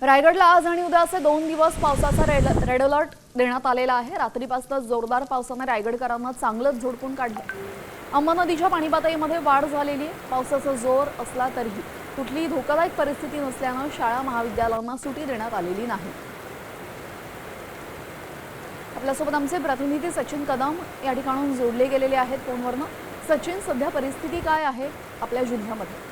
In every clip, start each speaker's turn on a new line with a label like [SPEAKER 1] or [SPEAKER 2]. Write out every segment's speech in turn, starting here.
[SPEAKER 1] रायगडला आज आणि उद्या असे 2 दिवस पावसाचा रेड अलर्ट देण्यात आलेला आहे। रात्रीपासून जोरदार पावसाने रायगडकरांना चांगलंच झोडपून काढलं। अंबा नदीच्या पाणी पातळीमध्ये वाढ झालेली आहे। पावसाचा जोर असला तरीही कुठलीही धोकादायक परिस्थिती नसल्याने शाळा महाविद्यालयांना सुटी देण्यात आलेली नाही। आपल्यासोबत आमचे प्रतिनिधी सचिन कदम या ठिकाणून जोडले गेलेले आहेत फोनवरून। सचिन, सध्या परिस्थिती काय आहे आपल्या जिल्ह्यामध्ये?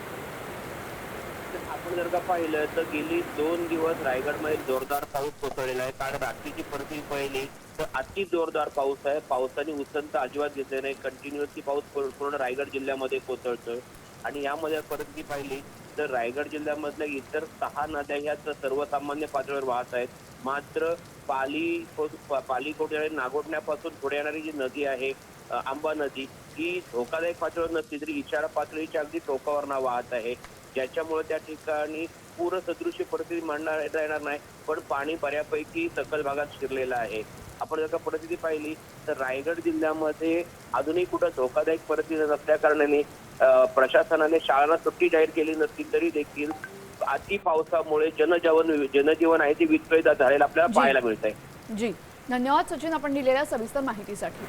[SPEAKER 2] आपण जर का पाहिलं तर गेली 2 दिवस रायगडमध्ये जोरदार पाऊस कोसळलेला आहे। कारण रात्रीची परिस्थिती पाहिली तर अति जोरदार पाऊस आहे। पावसाने उसंत अजिबात घेतली नाही। कंटिन्युअसली पाऊस पूर्ण रायगड जिल्ह्यामध्ये कोसळतोय आणि यामध्ये परिस्थिती पाहिली तर रायगड जिल्ह्यामधल्या इतर 6 नद्या ह्या सर्वसामान्य पातळीवर वाहत आहेत। मात्र पाली कोटे नागोठण्यापासून पुढे येणारी जी नदी आहे आंबा नदी ही धोकादायक पातळीवर नसली तरी इशारा पातळीच्या अगदी टोकावरनं वाहत आहे, ज्याच्यामुळे त्या ठिकाणी पूर सदृश्य परिस्थिती मांडता येणार नाही। पण पाणी बऱ्यापैकी सखल भागात शिरलेलं आहे। आपण जर का परिस्थिती पाहिली तर रायगड जिल्ह्यामध्ये अजूनही कुठं धोकादायक परिस्थिती नसल्या कारणाने प्रशासनाने शाळांना सुट्टी जाहीर केली नसली तरी देखील अति पावसामुळे जनजीवन आहे ते विस्कळीत झालेलं आपल्याला पाहायला मिळत आहे।
[SPEAKER 1] जी, धन्यवाद सचिन, आपण दिलेल्या सविस्तर माहितीसाठी।